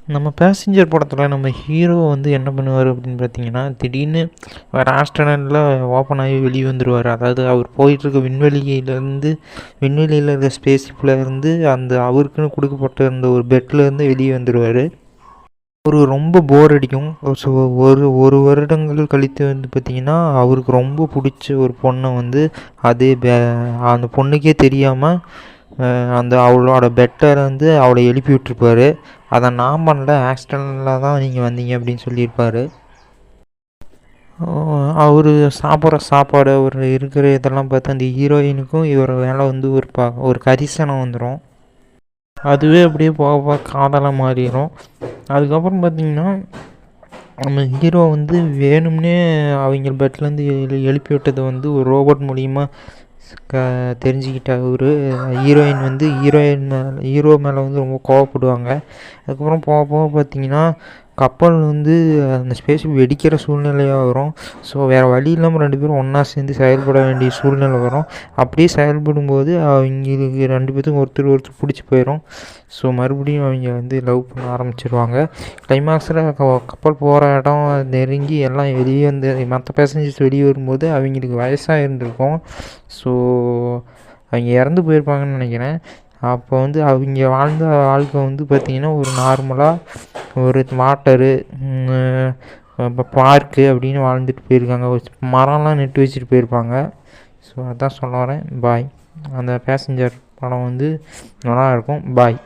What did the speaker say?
நம்ம பேசஞ்சர் படத்தில் நம்ம ஹீரோ வந்து என்ன பண்ணுவார் அப்படின்னு பார்த்தீங்கன்னா, திடீர்னு வேறு ஆஸ்ட்ரோனட்டில் ஓப்பன் ஆகி வெளியே வந்துடுவார். அதாவது அவர் போயிட்டுருக்க விண்வெளியில் இருக்க ஸ்பேஸ் ஷிப்பில் இருந்து அந்த அவருக்குன்னு கொடுக்கப்பட்ட அந்த ஒரு பெட்லேருந்து வெளியே வந்துடுவார். அவருக்கு ரொம்ப போர் அடிக்கும். ஸோ ஒரு வருடங்கள் கழித்து வந்து பார்த்திங்கன்னா, அவருக்கு ரொம்ப பிடிச்ச ஒரு பொண்ணை வந்து அந்த பொண்ணுக்கே தெரியாமல் அவளோட பெட்டில் வந்து அவளை எழுப்பி விட்டுருப்பாரு. அதை நான் பண்ணல, ஆக்சிடென்டில் தான் நீங்கள் வந்தீங்க அப்படின்னு சொல்லியிருப்பார். அவர் சாப்பிட்ற சாப்பாடு, அவர் இருக்கிற இதெல்லாம் பார்த்து அந்த ஹீரோயினுக்கும் இவர் மேலே வந்து ஒரு கரிசனம் வந்துடும். அதுவே அப்படியே போக போக காதலாக மாறிடும். அதுக்கப்புறம் பார்த்திங்கன்னா, நம்ம ஹீரோ வந்து வேணும்னே அவங்க பெட்லேருந்து எழுப்பி விட்டதை வந்து ஒரு ரோபோட் மூலிமா தெரிஞ்சுக்கிட்ட ஒரு ஹீரோயின் வந்து ஹீரோ மேலே வந்து ரொம்ப கோவப்படுவாங்க. அதுக்கப்புறம் போக போக பார்த்திங்கன்னா, கப்பல் வந்து அந்த ஸ்பேஸ்ஷிப் வெடிக்கிற சூழ்நிலையாக வரும். ஸோ வேறு வழி இல்லாமல் 2 பேரும் ஒன்றா சேர்ந்து செயல்பட வேண்டிய சூழ்நிலை வரும். அப்படியே செயல்படும்போது அவங்களுக்கு 2 பேத்துக்கும் ஒருத்தர் பிடிச்சி போயிடும். ஸோ மறுபடியும் அவங்க வந்து லவ் பண்ண ஆரம்பிச்சிருவாங்க. கிளைமேக்ஸில் கப்பல் போகிற இடம் நெருங்கி எல்லாம் வெளியே வந்து மற்ற பேசஞ்சர்ஸ் வெளியே வரும்போது அவங்களுக்கு வயசாக இருந்திருக்கும். ஸோ அவங்க இறந்து போயிருப்பாங்கன்னு நினைக்கிறேன். அப்போ வந்து அவங்க வாழ்ந்த வாழ்க்கை வந்து பார்த்திங்கன்னா, ஒரு நார்மலாக ஒரு வாட்டரு, பார்க்கு அப்படின்னு வாழ்ந்துட்டு போயிருக்காங்க. மரம்லாம் நட்டு வச்சுட்டு போயிருப்பாங்க. ஸோ அதான் சொல்ல வரேன். பாய். அந்த பேசஞ்சர் படம் வந்து நல்லாயிருக்கும். பாய்.